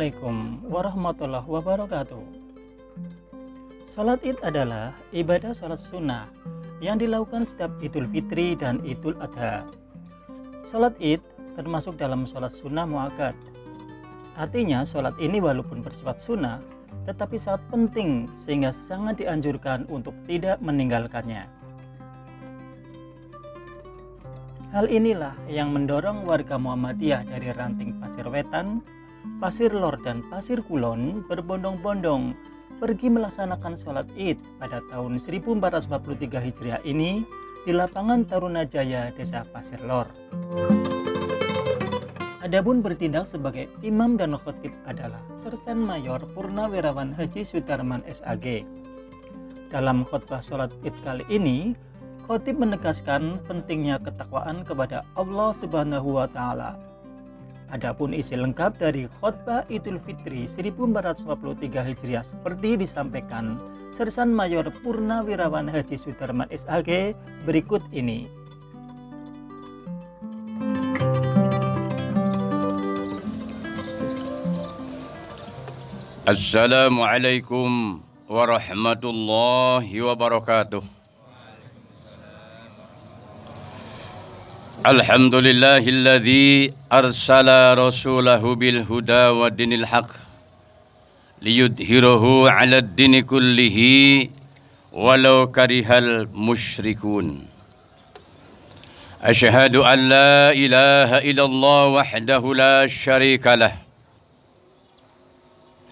Assalamualaikum warahmatullahi wabarakatuh. Salat Id adalah ibadah salat sunnah yang dilakukan setiap Idul Fitri dan Idul Adha. Salat Id termasuk dalam salat sunnah muakkad. Artinya salat ini walaupun bersifat sunnah tetapi sangat penting sehingga sangat dianjurkan untuk tidak meninggalkannya. Hal inilah yang mendorong warga Muhammadiyah dari ranting Pasir Wetan, Pasir Lor dan Pasir Kulon berbondong-bondong pergi melaksanakan sholat Id pada tahun 1443 Hijriah ini di lapangan Tarunajaya, Desa Pasir Lor. Adapun bertindak sebagai imam dan khotib adalah Sersan Mayor Purnawirawan Haji Sudarman SAG. Dalam khutbah sholat Id kali ini, khotib menegaskan pentingnya ketakwaan kepada Allah Subhanahu wa Ta'ala. Adapun isi lengkap dari khutbah Idul Fitri 1443 Hijriah seperti disampaikan Sersan Mayor Purnawirawan Haji Sudarman SAG berikut ini. Assalamualaikum warahmatullahi wabarakatuh. Alhamdulillahilladzi arsala rasulahu bil huda wa dinil haq liyudhhirahu 'ala ad-dini kullihi walau karihal musyrikun. Asyhadu an la ilaha illallah wahdahu la syarika lah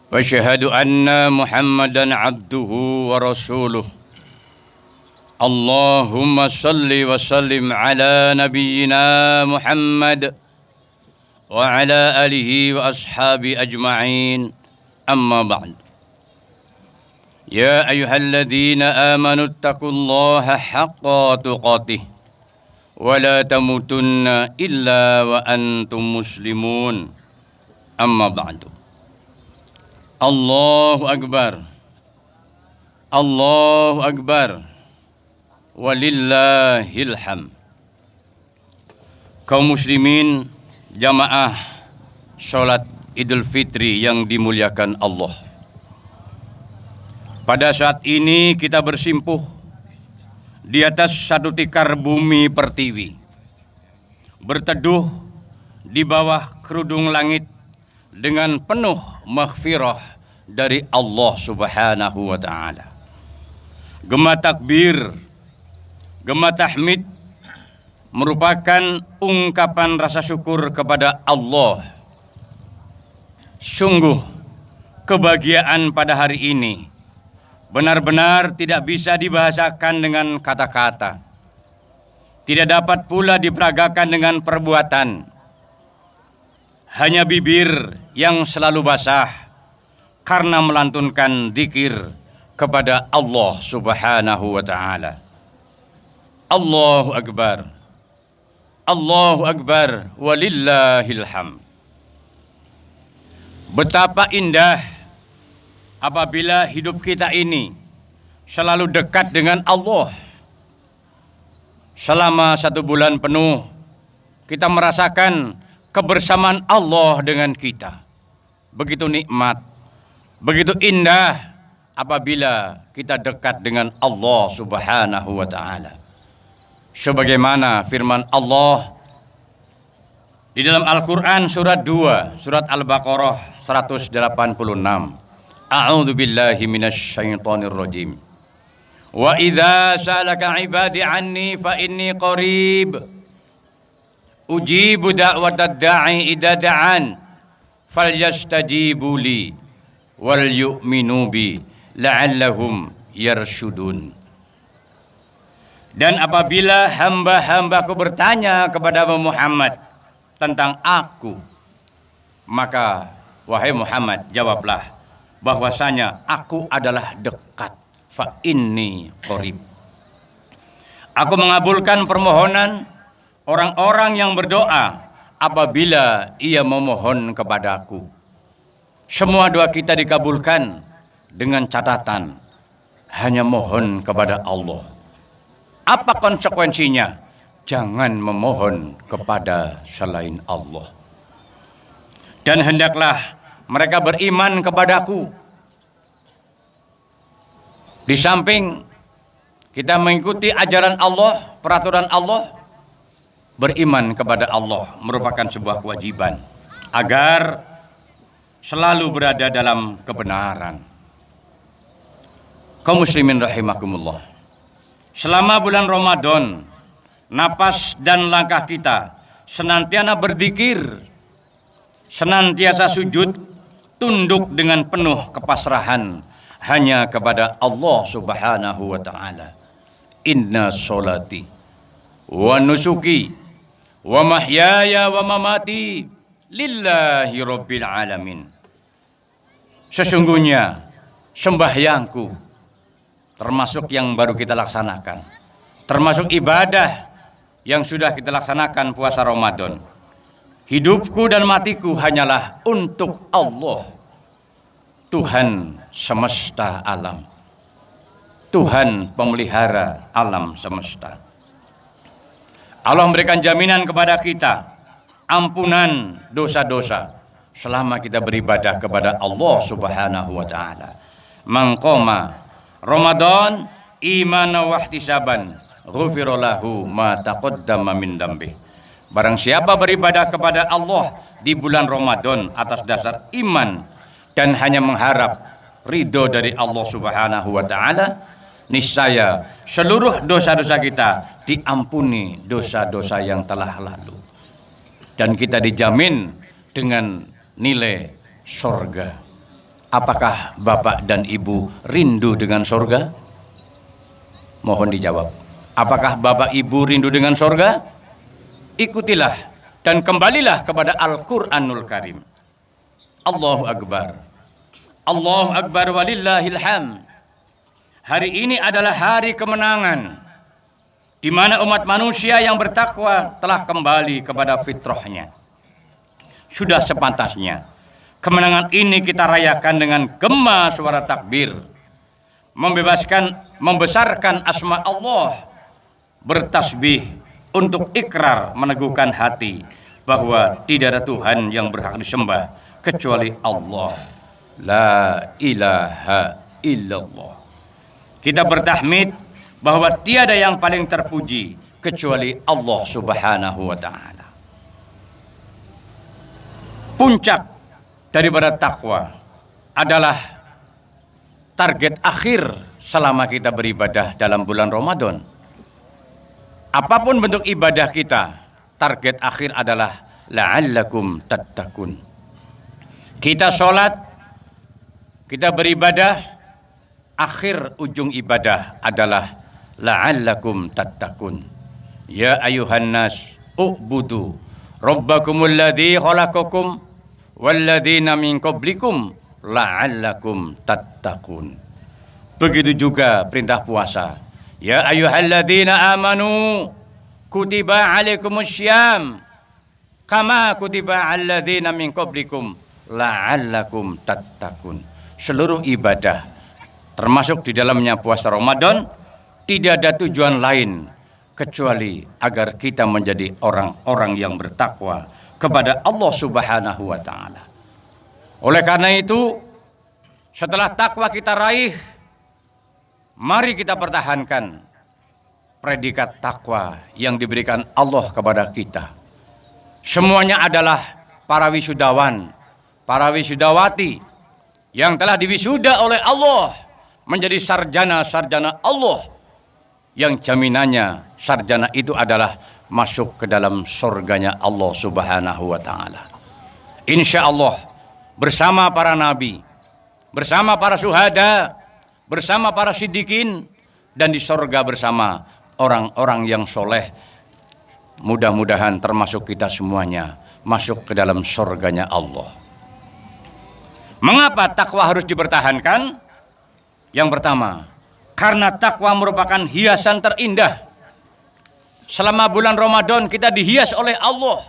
wa asyhadu anna Muhammadan 'abduhu wa rasuluh. Allahumma salli wa sallim ala nabiyyina Muhammad wa ala alihi wa ashabi ajma'in, amma ba'd. Ya ayyuhalladzina amanu taqullaha haqqa tuqatih wa la tamutunna illa wa antum muslimun, amma ba'du. Allahu akbar, Allahu akbar, walillahil hamd. Kaum muslimin jamaah sholat Idul Fitri yang dimuliakan Allah. Pada saat ini kita bersimpuh di atas satu tikar bumi pertiwi, berteduh di bawah kerudung langit dengan penuh maghfirah dari Allah Subhanahu wa Ta'ala. Gema takbir, gema tahmid merupakan ungkapan rasa syukur kepada Allah. Sungguh kebahagiaan pada hari ini benar-benar tidak bisa dibahasakan dengan kata-kata. Tidak dapat pula diperagakan dengan perbuatan. Hanya bibir yang selalu basah karena melantunkan zikir kepada Allah Subhanahu wa Ta'ala. Allahu akbar, Allahu akbar, walillahil hamd. Betapa indah apabila hidup kita ini selalu dekat dengan Allah. Selama 1 bulan penuh kita merasakan kebersamaan Allah dengan kita. Begitu nikmat, begitu indah apabila kita dekat dengan Allah Subhanahu wa Ta'ala. Sebagaimana firman Allah di dalam Al-Quran surat 2, surat Al-Baqarah 186. A'udzu billahi minasyaitonir rajim. Wa idza sa'alaka 'ibadi 'anni fa inni qarib ujibu da'watad da'i idza da'an falyastajibu li wal yu'minu bi la'allahum yarshudun. Dan apabila hamba-hambaku bertanya kepada Muhammad tentang aku, maka wahai Muhammad jawablah bahwasanya aku adalah dekat. Fa inni qarib. Aku mengabulkan permohonan orang-orang yang berdoa apabila ia memohon kepadaku. Semua doa kita dikabulkan dengan catatan hanya mohon kepada Allah. Apa konsekuensinya? Jangan memohon kepada selain Allah. Dan hendaklah mereka beriman kepadaku. Di samping kita mengikuti ajaran Allah, peraturan Allah, beriman kepada Allah merupakan sebuah kewajiban agar selalu berada dalam kebenaran. Kaum muslimin rahimakumullah. Selama bulan Ramadan, napas dan langkah kita senantiasa berzikir, senantiasa sujud, tunduk dengan penuh kepasrahan hanya kepada Allah Subhanahu wa taala. Inna sholati wa nusuki wa mahyaya wa mamati lillahi rabbil alamin. Sesungguhnya sembahyangku, termasuk yang baru kita laksanakan, termasuk ibadah yang sudah kita laksanakan puasa Ramadan, hidupku dan matiku hanyalah untuk Allah, Tuhan semesta alam, Tuhan pemelihara alam semesta. Allah memberikan jaminan kepada kita ampunan dosa-dosa selama kita beribadah kepada Allah Subhanahu wa taala. Mangqoma Ramadan imana wa ihtisaban ghufira lahu ma taqaddama min dambi. Barang siapa beribadah kepada Allah di bulan Ramadan atas dasar iman dan hanya mengharap ridho dari Allah Subhanahu wa taala, niscaya seluruh dosa-dosa kita diampuni, dosa-dosa yang telah lalu, dan kita dijamin dengan nilai surga. Apakah Bapak dan Ibu rindu dengan surga? Mohon dijawab. Apakah Bapak Ibu rindu dengan surga? Ikutilah dan kembalilah kepada Al-Quranul Karim. Allahu Akbar. Allahu Akbar walillahil hamd. Hari ini adalah hari kemenangan, di mana umat manusia yang bertakwa telah kembali kepada fitrahnya. Sudah sepantasnya kemenangan ini kita rayakan dengan gema suara takbir, membesarkan asma Allah, bertasbih untuk ikrar meneguhkan hati bahwa tidak ada Tuhan yang berhak disembah kecuali Allah. La ilaha illallah. Kita bertahmid bahwa tiada yang paling terpuji kecuali Allah Subhanahu wa taala. Puncak daripada takwa adalah target akhir selama kita beribadah dalam bulan Ramadan. Apapun bentuk ibadah kita, target akhir adalah la'allakum tattaqun. Kita sholat, kita beribadah, akhir ujung ibadah adalah la'allakum tattaqun. Ya ayuhan nas u'budu rabbakumul ladzi khalaqakum walladzina min qablikum la'allakum tattaqun. Begitu juga perintah puasa. Ya ayyuhalladzina amanu kutiba alaikumussyam kama kutiba alladzina min qablikum la'allakum tattaqun. Seluruh ibadah termasuk di dalamnya puasa Ramadan tidak ada tujuan lain kecuali agar kita menjadi orang-orang yang bertakwa kepada Allah Subhanahu wa taala. Oleh karena itu, setelah takwa kita raih, mari kita pertahankan predikat takwa yang diberikan Allah kepada kita. Semuanya adalah para wisudawan, para wisudawati yang telah diwisuda oleh Allah menjadi sarjana-sarjana Allah, yang jaminannya sarjana itu adalah masuk ke dalam surganya Allah Subhanahu wa taala. Insya Allah bersama para nabi, bersama para syuhada, bersama para siddiqin, dan di surga bersama orang-orang yang soleh. Mudah-mudahan termasuk kita semuanya masuk ke dalam surganya Allah. Mengapa takwa harus dipertahankan? Yang pertama, karena takwa merupakan hiasan terindah. Selama bulan Ramadan kita dihias oleh Allah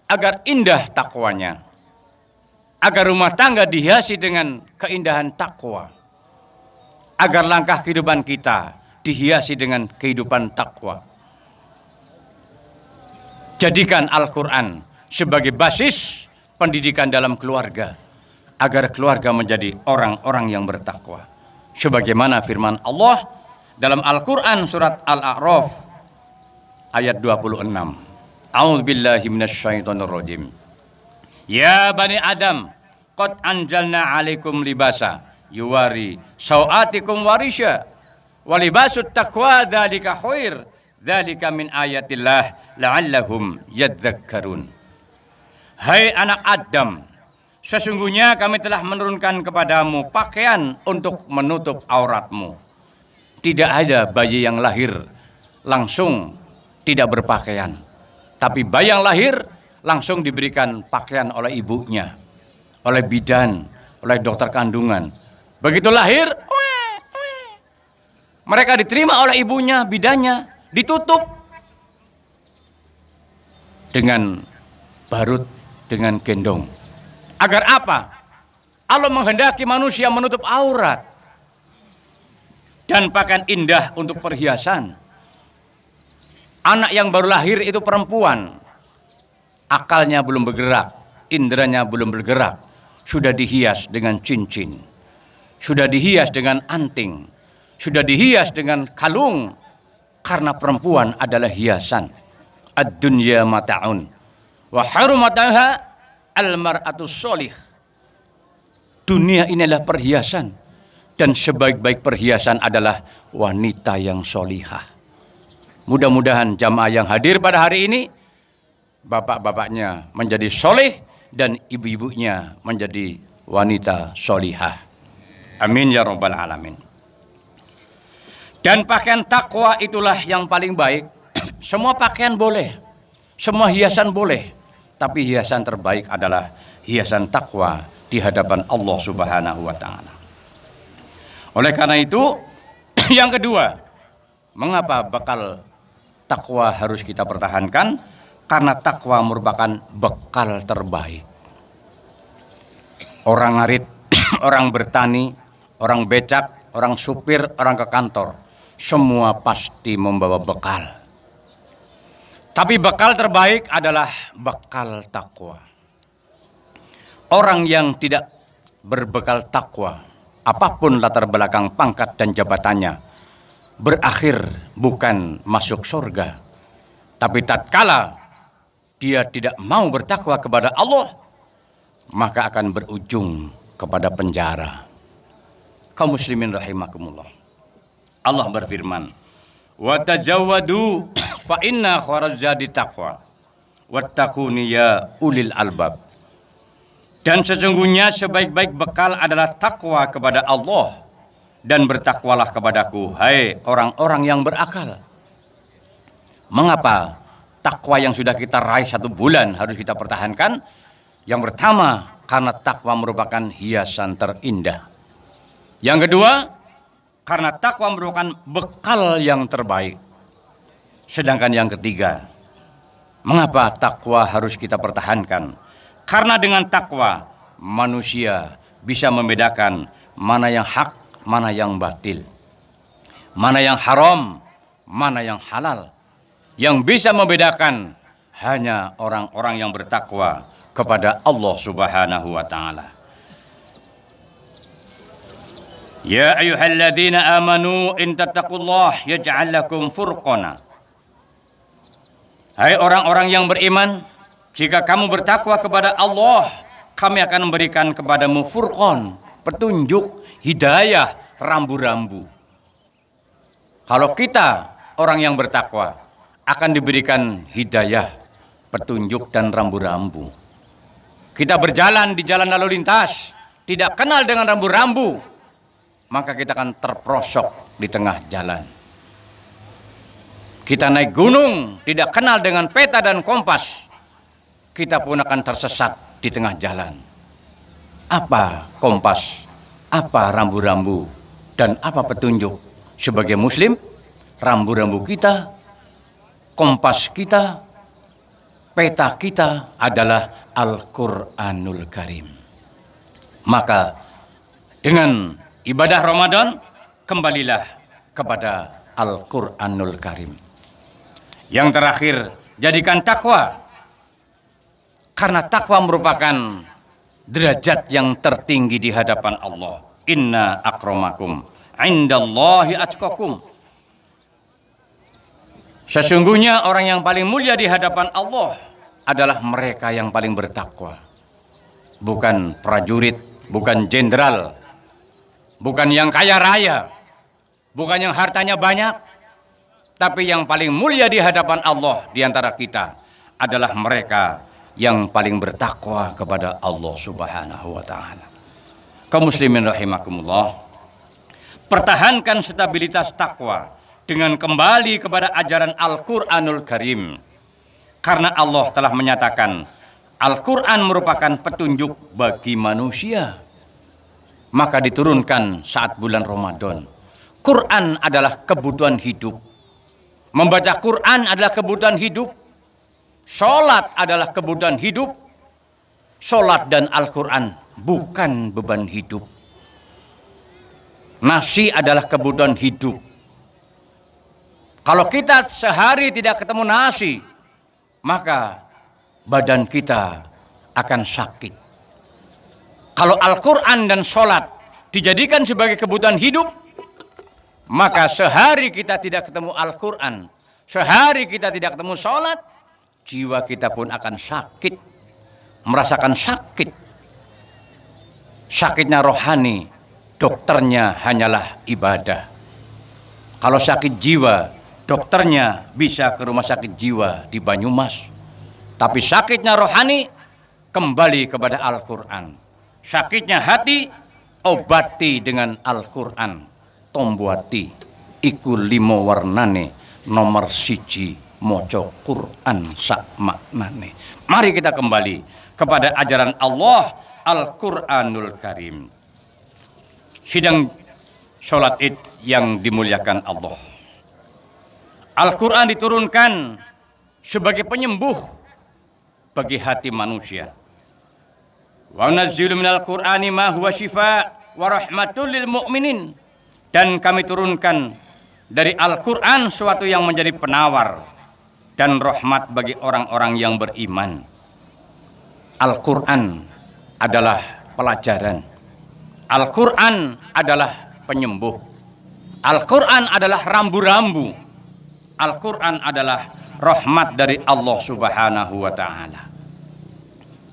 agar indah takwanya, agar rumah tangga dihiasi dengan keindahan takwa, agar langkah kehidupan kita dihiasi dengan kehidupan takwa. Jadikan Al-Quran sebagai basis pendidikan dalam keluarga, agar keluarga menjadi orang-orang yang bertakwa. Sebagaimana firman Allah dalam Al-Quran surat Al-A'raf ayat 26. A'udzubillahi minasyaitonirrajim. Ya bani Adam, qad anjalna 'alaikum libasa yuwari sawatikum warisya wa libasut taqwa dzalika khair dzalika min ayatillah la'allahum yadzakkarun. Hai anak Adam, sesungguhnya kami telah menurunkan kepadamu pakaian untuk menutup auratmu. Tidak ada bayi yang lahir langsung tidak berpakaian, tapi bayi yang lahir langsung diberikan pakaian oleh ibunya, oleh bidan, oleh dokter kandungan. Begitu lahir, mereka diterima oleh ibunya, bidannya, ditutup dengan barut, dengan gendong. Agar apa? Allah menghendaki manusia menutup aurat dan pakaian indah untuk perhiasan. Anak yang baru lahir itu perempuan, akalnya belum bergerak, inderanya belum bergerak, sudah dihias dengan cincin, sudah dihias dengan anting, sudah dihias dengan kalung, karena perempuan adalah hiasan. Ad-dunya mata'un wa harumataha al-mar'atu sholih. Dunia ini adalah perhiasan, dan sebaik-baik perhiasan adalah wanita yang solihah. Mudah-mudahan jamaah yang hadir pada hari ini, bapak-bapaknya menjadi soleh dan ibu-ibunya menjadi wanita solihah. Amin ya rabbal alamin. Dan pakaian takwa itulah yang paling baik. Semua pakaian boleh, semua hiasan boleh, tapi hiasan terbaik adalah hiasan takwa di hadapan Allah Subhanahu wa taala. Oleh karena itu, yang kedua, mengapa bekal takwa harus kita pertahankan? Karena takwa merupakan bekal terbaik. Orang ngarit, orang bertani, orang becak, orang supir, orang ke kantor, semua pasti membawa bekal. Tapi bekal terbaik adalah bekal takwa. Orang yang tidak berbekal takwa, apapun latar belakang pangkat dan jabatannya, berakhir bukan masuk surga, tapi tatkala dia tidak mau bertakwa kepada Allah, maka akan berujung kepada penjara. Kaum muslimin rahimakumullah. Allah berfirman, "Wa tajawwadu fa inna khairaz zadi taqwa wattaquni ya ulil albab." Dan sesungguhnya sebaik-baik bekal adalah takwa kepada Allah, dan bertakwalah kepadaku, hai orang-orang yang berakal. Mengapa takwa yang sudah kita raih 1 bulan harus kita pertahankan? Yang pertama, karena takwa merupakan hiasan terindah. Yang kedua, karena takwa merupakan bekal yang terbaik. Sedangkan yang ketiga, mengapa takwa harus kita pertahankan? Karena dengan takwa manusia bisa membedakan mana yang hak, mana yang batil, mana yang haram, mana yang halal. Yang bisa membedakan hanya orang-orang yang bertakwa kepada Allah Subhanahu wa taala. Ya ayyuhalladzina amanu in tattaqullah yaj'al lakum furqana. Hai orang-orang yang beriman, jika kamu bertakwa kepada Allah, kami akan memberikan kepadamu furqan, petunjuk, hidayah, rambu-rambu. Kalau kita orang yang bertakwa, akan diberikan hidayah, petunjuk, dan rambu-rambu. Kita berjalan di jalan lalu lintas, tidak kenal dengan rambu-rambu, maka kita akan terperosok di tengah jalan. Kita naik gunung, tidak kenal dengan peta dan kompas, kita pun akan tersesat di tengah jalan. Apa kompas, apa rambu-rambu, dan apa petunjuk? Sebagai muslim, rambu-rambu kita, kompas kita, peta kita adalah Al-Quranul Karim. Maka dengan ibadah Ramadan, kembalilah kepada Al-Quranul Karim. Yang terakhir, jadikan takwa. Karena takwa merupakan derajat yang tertinggi di hadapan Allah. Inna akramakum indallahi atqakum. Sesungguhnya orang yang paling mulia di hadapan Allah adalah mereka yang paling bertakwa. Bukan prajurit, bukan jenderal, bukan yang kaya raya, bukan yang hartanya banyak, tapi yang paling mulia di hadapan Allah di antara kita adalah mereka yang paling bertakwa kepada Allah Subhanahu wa taala. Kaum muslimin rahimakumullah, pertahankan stabilitas takwa dengan kembali kepada ajaran Al-Qur'anul Karim. Karena Allah telah menyatakan Al-Qur'an merupakan petunjuk bagi manusia. Maka diturunkan saat bulan Ramadan. Quran adalah kebutuhan hidup. Membaca Quran adalah kebutuhan hidup. Sholat adalah kebutuhan hidup. Sholat dan Al-Quran bukan beban hidup. Nasi adalah kebutuhan hidup. Kalau kita sehari tidak ketemu nasi, maka badan kita akan sakit. Kalau Al-Quran dan sholat dijadikan sebagai kebutuhan hidup, maka sehari kita tidak ketemu Al-Quran, sehari kita tidak ketemu sholat, jiwa kita pun akan sakit, merasakan sakit. Sakitnya rohani, dokternya hanyalah ibadah. Kalau sakit jiwa, dokternya bisa ke rumah sakit jiwa di Banyumas. Tapi sakitnya rohani, kembali kepada Al-Quran. Sakitnya hati, obati dengan Al-Quran. Tombuati, iku limo warnane, nomor siji, moco Quran sak maknane. Mari kita kembali kepada ajaran Allah, Al-Quranul Karim. Sidang sholat id yang dimuliakan Allah. Al-Quran diturunkan sebagai penyembuh bagi hati manusia. Wa nazzilu minal Qur'ani ma huwa shifa wa rahmatul lil mu'minin. Dan kami turunkan dari Al-Quran suatu yang menjadi penawar dan rahmat bagi orang-orang yang beriman. Al-Quran adalah pelajaran. Al-Quran adalah penyembuh. Al-Quran adalah rambu-rambu. Al-Quran adalah rahmat dari Allah Subhanahu wa ta'ala.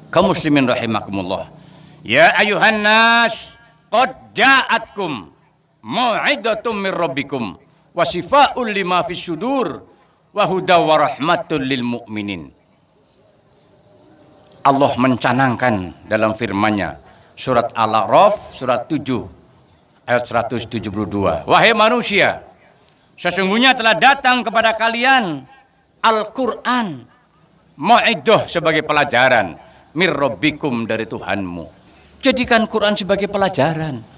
Kaum muslimin rahimakumullah. Ya ayuhan nas, qad ja'atkum mau'idatum mir rabbikum wa shifaa'un lima fis sudur wa huda wa rahmatul lil mu'minin. Allah mencanangkan dalam firman-Nya surat Al-A'raf surat 7 ayat 172. Wahai manusia, sesungguhnya telah datang kepada kalian Al-Quran, mau'idah sebagai pelajaran, mir rabbikum dari Tuhanmu. Jadikan Quran sebagai pelajaran.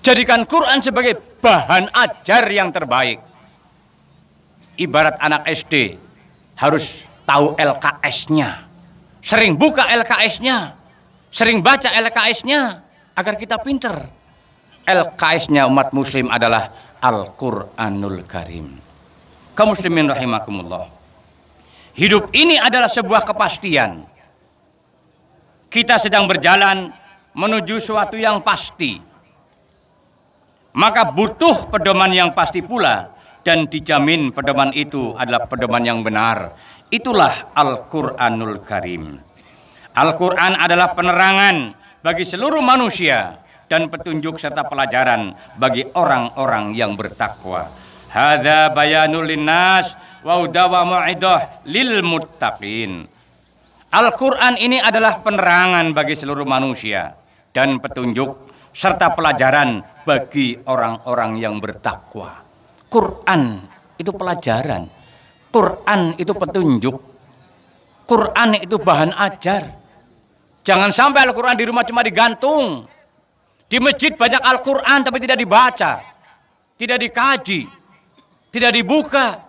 Jadikan Quran sebagai bahan ajar yang terbaik. Ibarat anak SD harus tahu LKS-nya. Sering buka LKS-nya. Sering baca LKS-nya agar kita pinter. LKS-nya umat muslim adalah Al-Quranul Karim. Kaum muslimin rahimakumullah. Hidup ini adalah sebuah kepastian. Kita sedang berjalan menuju suatu yang pasti. Maka butuh pedoman yang pasti pula, dan dijamin pedoman itu adalah pedoman yang benar. Itulah Al-Quranul Karim. Al-Quran adalah penerangan bagi seluruh manusia dan petunjuk serta pelajaran bagi orang-orang yang bertakwa. Hadza bayanul linnas wa huda wa mau'idah lil muttaqin. Al-Quran ini adalah penerangan bagi seluruh manusia dan petunjuk serta pelajaran bagi orang-orang yang bertakwa. Quran itu pelajaran, Quran itu petunjuk, Quran itu bahan ajar. Jangan sampai Al-Quran di rumah cuma digantung. Di masjid banyak Al-Quran tapi tidak dibaca, tidak dikaji, tidak dibuka.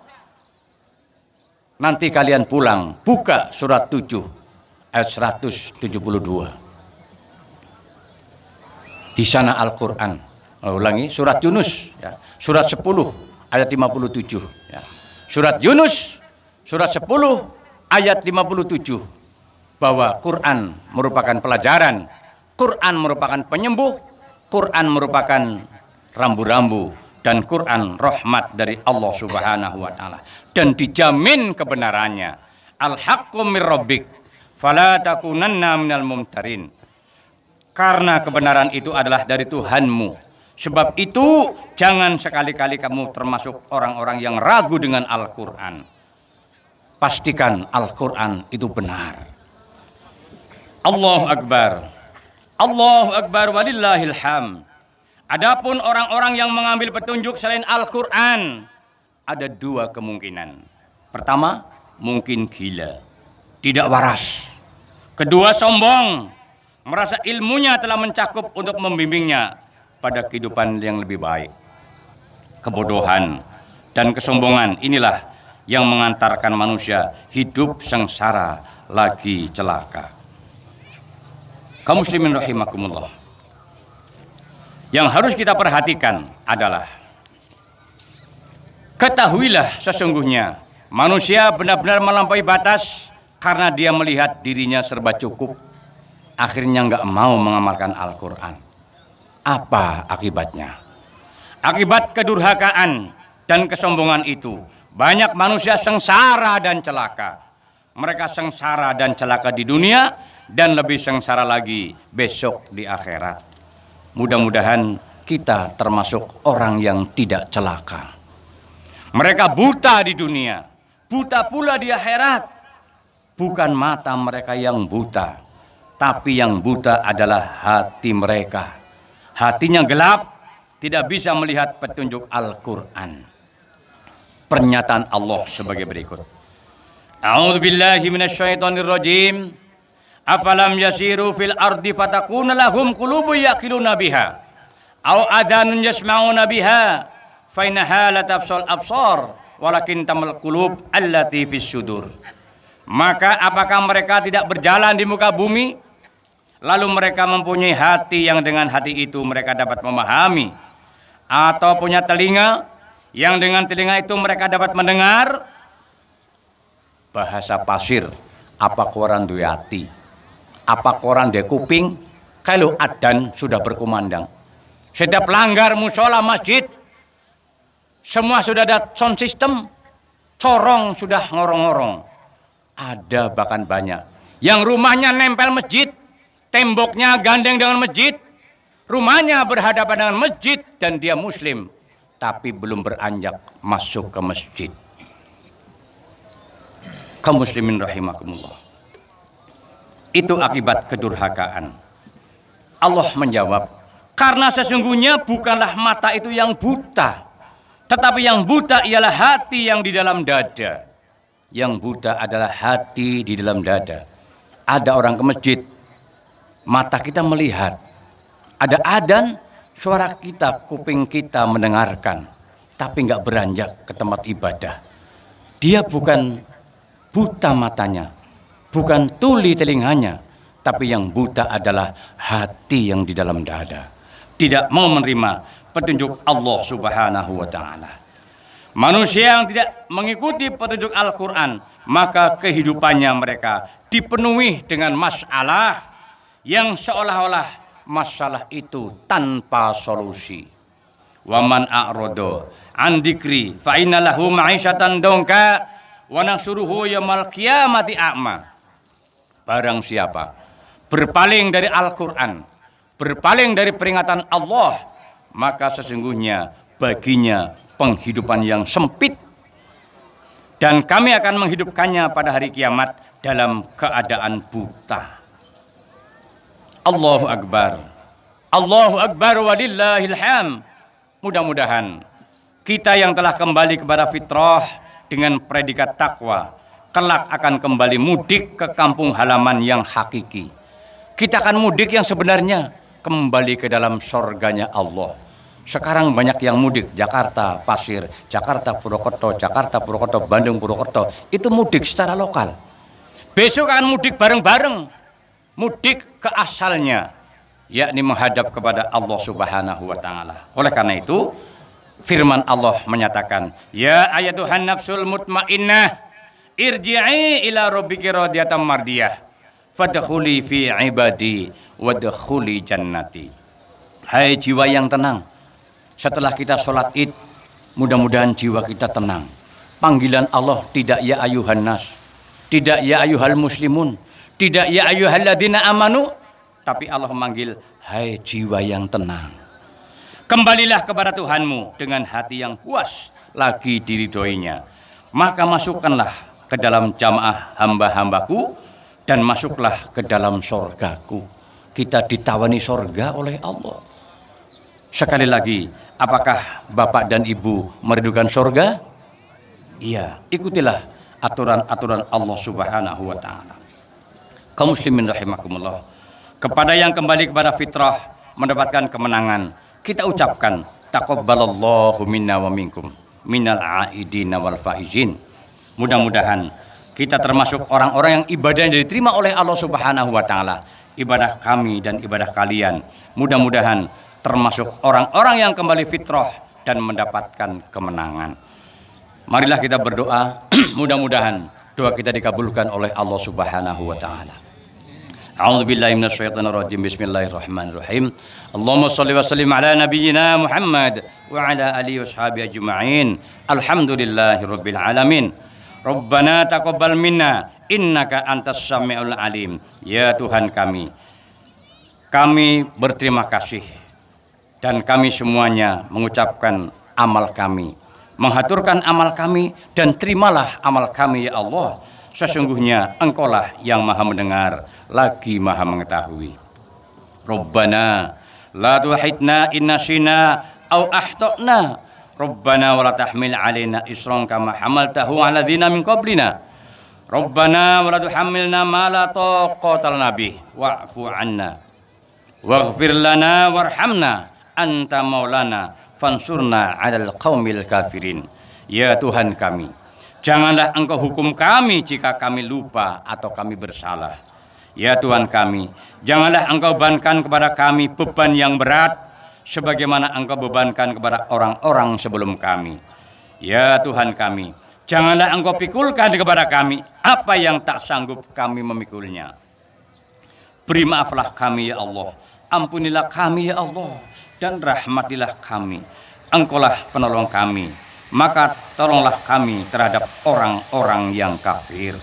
Nanti kalian pulang, buka surat 7 ayat 172. Di sana Al-Quran. Ulangi, surat Yunus, ya. Surat 10 ayat 57. Ya. Surat Yunus, surat 10 ayat 57. Bahwa Quran merupakan pelajaran Quran merupakan penyembuh, Quran merupakan rambu-rambu, dan Quran rahmat dari Allah Subhanahu wa taala, dan dijamin kebenarannya. Al-haqqu mir rabbik fala takunanna minal mumtarin. Karena kebenaran itu adalah dari Tuhanmu. Sebab itu jangan sekali-kali kamu termasuk orang-orang yang ragu dengan Al-Quran. Pastikan Al-Quran itu benar. Allahu Akbar. Allahu Akbar walillahil hamd. Adapun orang-orang yang mengambil petunjuk selain Al-Quran, ada dua kemungkinan. Pertama, mungkin gila, tidak waras. Kedua, sombong, merasa ilmunya telah mencakup untuk membimbingnya pada kehidupan yang lebih baik. Kebodohan dan kesombongan inilah yang mengantarkan manusia hidup sengsara lagi celaka. Kaum muslimin rahimakumullah. Yang harus kita perhatikan adalah, ketahuilah sesungguhnya manusia benar-benar melampaui batas karena dia melihat dirinya serba cukup. Akhirnya nggak mau mengamalkan Al-Quran. Apa akibatnya? Akibat kedurhakaan dan kesombongan itu, banyak manusia sengsara dan celaka. Mereka sengsara dan celaka di dunia, dan lebih sengsara lagi besok di akhirat. Mudah-mudahan kita termasuk orang yang tidak celaka. Mereka buta di dunia, buta pula di akhirat. Bukan mata mereka yang buta, tapi yang buta adalah hati mereka. Hatinya gelap, tidak bisa melihat petunjuk Al-Quran. Pernyataan Allah sebagai berikut. A'udzubillahi minasyaitonirrajim. Afalam yasiru fil ardi fatakuna lahum qulubun yaqiluna biha aw adanun yasma'una biha fa innaha la tafsal absar walakin tamal qulub allati fis sudur. Maka apakah mereka tidak berjalan di muka bumi, lalu mereka mempunyai hati yang dengan hati itu mereka dapat memahami, atau punya telinga yang dengan telinga itu mereka dapat mendengar? Bahasa pasir, apa koran duwe hati, apa koran duwe kuping, kalau adzan sudah berkumandang. Setiap langgar musola masjid, semua sudah ada sound system, corong sudah ngorong-ngorong. Ada bahkan banyak yang rumahnya nempel masjid, temboknya gandeng dengan masjid, rumahnya berhadapan dengan masjid, dan dia muslim, tapi belum beranjak masuk ke masjid. Kaum muslimin rahimakumullah. Itu akibat kedurhakaan. Allah menjawab, karena sesungguhnya bukanlah mata itu yang buta, tetapi yang buta ialah hati yang di dalam dada. Yang buta adalah hati di dalam dada. Ada orang ke masjid, mata kita melihat. Ada adzan, suara kita, kuping kita mendengarkan, tapi nggak beranjak ke tempat ibadah. Dia bukan buta matanya, bukan tuli telinganya, tapi yang buta adalah hati yang di dalam dada. Tidak mau menerima petunjuk Allah Subhanahu wa taala. Manusia yang tidak mengikuti petunjuk Al-Quran, maka kehidupannya mereka dipenuhi dengan masalah yang seolah-olah masalah itu tanpa solusi. Waman a'rodo an dzikri fa inna lahu ma'isyatan dongka wa nahsyuruhu yaumal qiyamati a'ma. Barang siapa berpaling dari Al-Quran, berpaling dari peringatan Allah, maka sesungguhnya baginya penghidupan yang sempit, dan kami akan menghidupkannya pada hari kiamat dalam keadaan buta. Allahu Akbar. Allahu Akbar walillahil hamd. Mudah-mudahan kita yang telah kembali kepada fitrah dengan predikat takwa, kelak akan kembali mudik ke kampung halaman yang hakiki. Kita akan mudik yang sebenarnya, kembali ke dalam surganya Allah. Sekarang banyak yang mudik, Jakarta Pasir, Jakarta Purwokerto, Jakarta Purwokerto, Bandung Purwokerto. Itu mudik secara lokal. Besok akan mudik bareng-bareng, mudik ke asalnya, yakni menghadap kepada Allah Subhanahu wa taala. Oleh karena itu, firman Allah menyatakan, ya ayatuhan nafsul mutmainnah, irji'i ila rabbiki radiyatan mardiyah, fadkhuli fi ibadi wadkhuli jannati. Hai jiwa yang tenang, setelah kita sholat id, mudah-mudahan jiwa kita tenang. Panggilan Allah tidak ya ayuhan nas, tidak ya ayuhal muslimun, tidak ya ayuhalladzina amanu, tapi Allah memanggil hai jiwa yang tenang. Kembalilah kepada Tuhanmu dengan hati yang puas lagi diridhoinya. Maka masukkanlah ke dalam jamaah hamba-hambaku dan masuklah ke dalam sorgaku. Kita ditawani sorga oleh Allah. Sekali lagi, apakah Bapak dan Ibu merindukan sorga? Iya, ikutilah aturan-aturan Allah Subhanahu wa Ta'ala. Kaum muslimin rahimakumullah, kepada yang kembali kepada fitrah mendapatkan kemenangan, kita ucapkan taqabbalallahu minna wa minkum minal aidina wal faizin. Mudah-mudahan kita termasuk orang-orang yang ibadah yang diterima oleh Allah Subhanahu wa Ta'ala. Ibadah kami dan ibadah kalian mudah-mudahan termasuk orang-orang yang kembali fitrah dan mendapatkan kemenangan. Marilah kita berdoa, mudah-mudahan doa kita dikabulkan oleh Allah Subhanahu wa Ta'ala. A'udzubillahi minasyaitonirrajim. Bismillahirrahmanirrahim. Allahumma shalli wa sallim ala nabiyyina Muhammad wa ala alihi washabihi ajma'in. Alhamdulillahirabbil alamin. Rabbana taqabbal minna innaka antas samiul alim. Ya Tuhan kami berterima kasih dan kami semuanya mengucapkan amal kami, menghaturkan amal kami, dan terimalah amal kami ya Allah. Sesungguhnya Engkaulah yang maha mendengar lagi maha mengetahui. Rabbana la tuhidna inna sina au ahtana. Rabbana wa la tahmil alaina isran kama hamaltahu ala ladzina min qablina. Rabbana wa la tuhammilna ma la taqata lana bih wa'fu 'anna waghfir lana warhamna anta maulana fansurna 'alal qaumil kafirin. Ya Tuhan kami, janganlah Engkau hukum kami jika kami lupa atau kami bersalah. Ya Tuhan kami, janganlah Engkau bebankan kepada kami beban yang berat sebagaimana Engkau bebankan kepada orang-orang sebelum kami. Ya Tuhan kami, janganlah Engkau pikulkan kepada kami apa yang tak sanggup kami memikulnya. Beri maaflah kami ya Allah, ampunilah kami ya Allah, dan rahmatilah kami. Engkaulah penolong kami, maka tolonglah kami terhadap orang-orang yang kafir.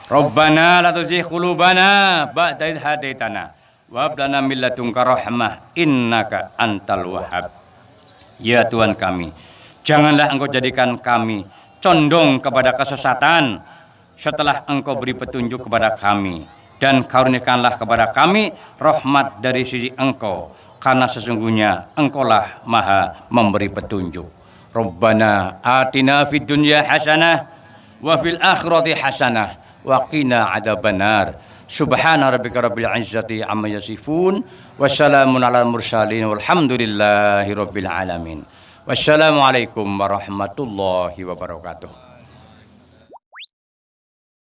Rabbana la tuzigh qulubana ba'da idh hadaitana wa hab lana min ladunka rahmah innaka antal wahhab. Ya Tuhan kami, janganlah Engkau jadikan kami condong kepada kesesatan setelah Engkau beri petunjuk kepada kami, dan karuniakanlah kepada kami rahmat dari sisi Engkau, karena sesungguhnya Engkaulah maha memberi petunjuk. Rabbana atina fid dunya hasanah wa fil akhirati hasanah wa qina adzabannar. Subhana rabbika rabbil izzati amma yasifun wa salamun alal mursalin walhamdulillahi rabbil alamin. Wassalamualaikum warahmatullahi wabarakatuh.